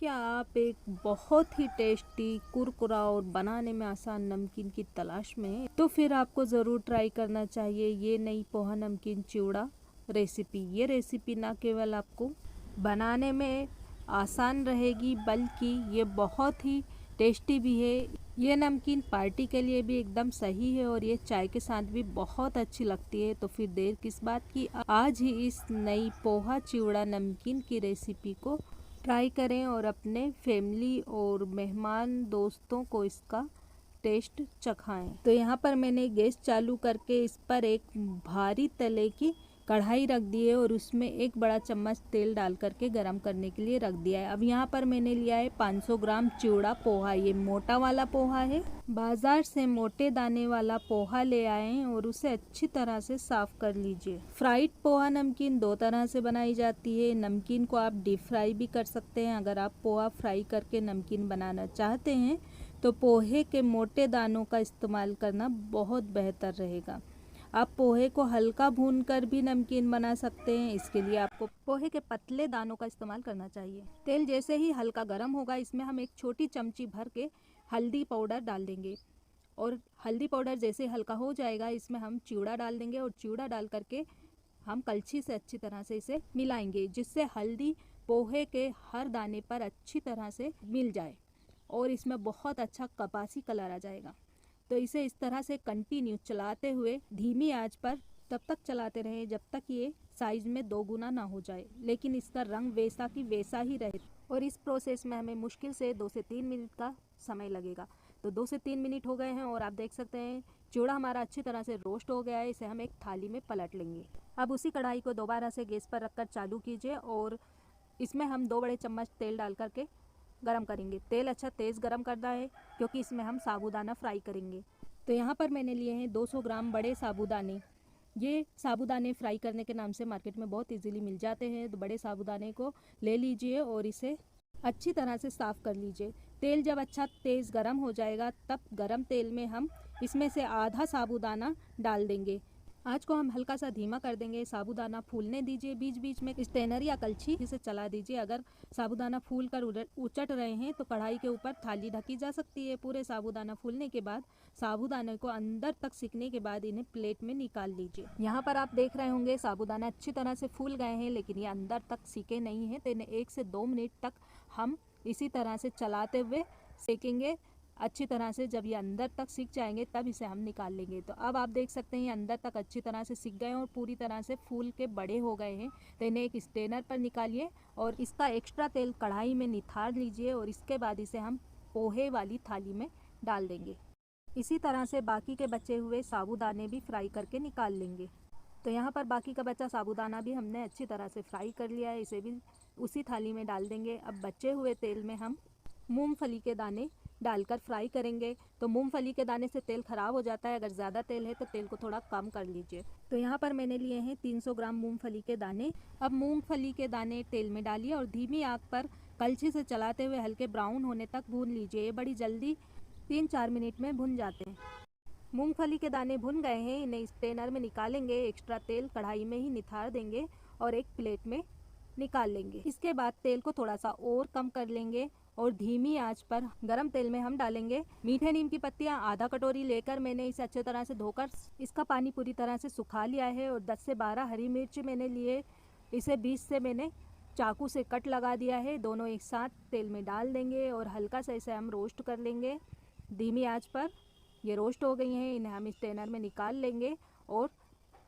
क्या आप एक बहुत ही टेस्टी, कुरकुरा और बनाने में आसान नमकीन की तलाश में हैं? तो फिर आपको ज़रूर ट्राई करना चाहिए ये नई पोहा नमकीन चिवड़ा रेसिपी। ये रेसिपी ना केवल आपको बनाने में आसान रहेगी बल्कि ये बहुत ही टेस्टी भी है। ये नमकीन पार्टी के लिए भी एकदम सही है और ये चाय के साथ भी बहुत अच्छी लगती है। तो फिर देर किस बात की, आज ही इस नई पोहा चिवड़ा नमकीन की रेसिपी को ट्राई करें और अपने फैमिली और मेहमान दोस्तों को इसका टेस्ट चखाएं। तो यहाँ पर मैंने गैस चालू करके इस पर एक भारी तले की कढ़ाई रख दी है और उसमें एक बड़ा चम्मच तेल डाल करके गरम करने के लिए रख दिया है। अब यहाँ पर मैंने लिया है 500 ग्राम चिवड़ा पोहा। ये मोटा वाला पोहा है। बाजार से मोटे दाने वाला पोहा ले आए और उसे अच्छी तरह से साफ कर लीजिए। फ्राइड पोहा नमकीन दो तरह से बनाई जाती है। नमकीन को आप डीप फ्राई भी कर सकते हैं। अगर आप पोहा फ्राई करके नमकीन बनाना चाहते हैं तो पोहे के मोटे दानों का इस्तेमाल करना बहुत बेहतर रहेगा। आप पोहे को हल्का भूनकर भी नमकीन बना सकते हैं। इसके लिए आपको पोहे के पतले दानों का इस्तेमाल करना चाहिए। तेल जैसे ही हल्का गर्म होगा, इसमें हम एक छोटी चमची भर के हल्दी पाउडर डाल देंगे और हल्दी पाउडर जैसे हल्का हो जाएगा, इसमें हम चिवड़ा डाल देंगे और चिवड़ा डाल करके हम कलछी से अच्छी तरह से इसे मिलाएंगे, जिससे हल्दी पोहे के हर दाने पर अच्छी तरह से मिल जाए और इसमें बहुत अच्छा कपासी कलर आ जाएगा। तो इसे इस तरह से कंटिन्यू चलाते हुए धीमी आंच पर तब तक चलाते रहें जब तक ये साइज में दोगुना ना हो जाए, लेकिन इसका रंग वैसा की वैसा ही रहे। और इस प्रोसेस में हमें मुश्किल से 2 से 3 मिनट का समय लगेगा। तो 2 से 3 मिनट हो गए हैं और आप देख सकते हैं चिवड़ा हमारा अच्छी तरह से रोस्ट हो गया है। इसे हम एक थाली में पलट लेंगे। अब उसी कढ़ाई को दोबारा से गैस पर रखकर चालू कीजिए और इसमें हम 2 बड़े चम्मच तेल डाल करके गरम करेंगे। तेल अच्छा तेज़ गरम करना है क्योंकि इसमें हम साबूदाना फ्राई करेंगे। तो यहाँ पर मैंने लिए हैं 200 ग्राम बड़े साबूदाने। ये साबूदाने फ्राई करने के नाम से मार्केट में बहुत इजीली मिल जाते हैं। तो बड़े साबूदाने को ले लीजिए और इसे अच्छी तरह से साफ़ कर लीजिए। तेल जब अच्छा तेज़ गरम हो जाएगा तब गरम तेल में हम इसमें से आधा साबूदाना डाल देंगे। आँच को हम हल्का सा धीमा कर देंगे। साबूदाना फूलने दीजिए। बीच बीच में स्टेनर या कलछी से चला दीजिए। अगर साबूदाना फूल कर उचट रहे हैं तो कढ़ाई के ऊपर थाली ढकी जा सकती है। पूरे साबूदाना फूलने के बाद साबूदाने को अंदर तक सिकने के बाद इन्हें प्लेट में निकाल लीजिए। यहाँ पर आप देख रहे होंगे साबूदाना अच्छी तरह से फूल गए हैं, लेकिन ये अंदर तक सिके नहीं हैं। तो इन्हें 1 से 2 मिनट तक हम इसी तरह से चलाते हुए सेकेंगे अच्छी तरह से। जब ये अंदर तक सिक जाएंगे तब इसे हम निकाल लेंगे। तो अब आप देख सकते हैं ये अंदर तक अच्छी तरह से सिक गए और पूरी तरह से फूल के बड़े हो गए हैं। तो इन्हें एक स्ट्रेनर पर निकालिए और इसका एक्स्ट्रा तेल कढ़ाई में निथार लीजिए और इसके बाद इसे हम पोहे वाली थाली में डाल देंगे। इसी तरह से बाकी के बचे हुए साबूदाने भी फ्राई करके निकाल लेंगे। तो यहाँ पर बाकी का बचा साबूदाना भी हमने अच्छी तरह से फ्राई कर लिया है। इसे भी उसी थाली में डाल देंगे। अब बचे हुए तेल में हम मूंगफली के दाने डालकर फ्राई करेंगे। तो मूंगफली के दाने से तेल ख़राब हो जाता है। अगर ज़्यादा तेल है तो तेल को थोड़ा कम कर लीजिए। तो यहाँ पर मैंने लिए हैं 300 ग्राम मूंगफली के दाने। अब मूंगफली के दाने तेल में डालिए और धीमी आंच पर कलछी से चलाते हुए हल्के ब्राउन होने तक भून लीजिए। ये बड़ी जल्दी 3-4 मिनट में भुन जाते हैं। मूंगफली के दाने भुन गए हैं। इन्हें स्ट्रेनर में निकालेंगे। एक्स्ट्रा तेल कढ़ाई में ही निथार देंगे और एक प्लेट में निकाल लेंगे। इसके बाद तेल को थोड़ा सा और कम कर लेंगे और धीमी आंच पर गरम तेल में हम डालेंगे मीठे नीम की पत्तियां। आधा कटोरी लेकर मैंने इसे अच्छे तरह से धोकर इसका पानी पूरी तरह से सुखा लिया है और 10 से 12 हरी मिर्च मैंने लिए। इसे बीच से मैंने चाकू से कट लगा दिया है। दोनों एक साथ तेल में डाल देंगे और हल्का सा इसे हम रोस्ट कर लेंगे धीमी आंच पर। ये रोस्ट हो गई हैं। इन्हें हम स्ट्रेनर में निकाल लेंगे और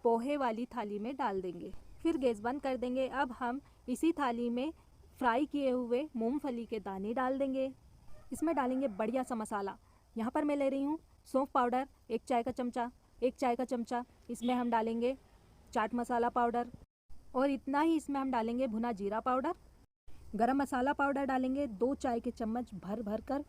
पोहे वाली थाली में डाल देंगे। फिर गैस बंद कर देंगे। अब हम इसी थाली में फ्राई किए हुए मूंगफली के दाने डाल देंगे। इसमें डालेंगे बढ़िया सा मसाला। यहाँ पर मैं ले रही हूँ सौंफ पाउडर 1 चाय का चमचा, 1 चाय का चमचा। इसमें हम डालेंगे चाट मसाला पाउडर और इतना ही इसमें हम डालेंगे भुना जीरा पाउडर। गरम मसाला पाउडर डालेंगे 2 चाय के चम्मच भर भर कर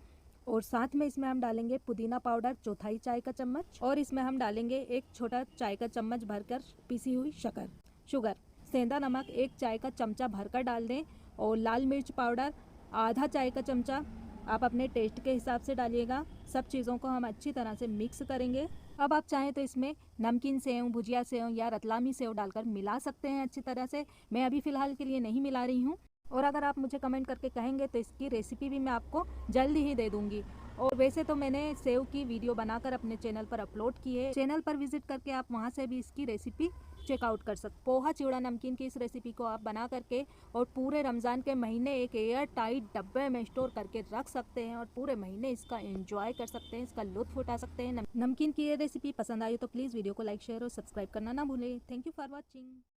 और साथ में इसमें हम डालेंगे पुदीना पाउडर 1/4 चाय का चम्मच और इसमें हम डालेंगे 1 छोटा चाय का चम्मच भरकर पिसी हुई शुगर। सेंधा नमक 1 चाय का चमचा भरकर डाल दें और लाल मिर्च पाउडर आधा चाय का चमचा आप अपने टेस्ट के हिसाब से डालिएगा। सब चीज़ों को हम अच्छी तरह से मिक्स करेंगे। अब आप चाहें तो इसमें नमकीन सेव, भुजिया सेव या रतलामी सेव डालकर मिला सकते हैं अच्छी तरह से। मैं अभी फ़िलहाल के लिए नहीं मिला रही हूँ। और अगर आप मुझे कमेंट करके कहेंगे तो इसकी रेसिपी भी मैं आपको जल्दी ही दे दूंगी। और वैसे तो मैंने सेव की वीडियो बनाकर अपने चैनल पर अपलोड की है, चैनल पर विजिट करके आप वहां से भी इसकी रेसिपी चेकआउट कर सकते। पोहा चिवड़ा नमकीन की इस रेसिपी को आप बना करके और पूरे रमज़ान के महीने एक एयर टाइट डब्बे में स्टोर करके रख सकते हैं और पूरे महीने इसका एंजॉय कर सकते हैं, इसका लुत्फ उठा सकते हैं। नमकीन की ये रेसिपी पसंद आई तो प्लीज़ वीडियो को लाइक शेयर और सब्सक्राइब करना ना भूलें। Thank you for watching.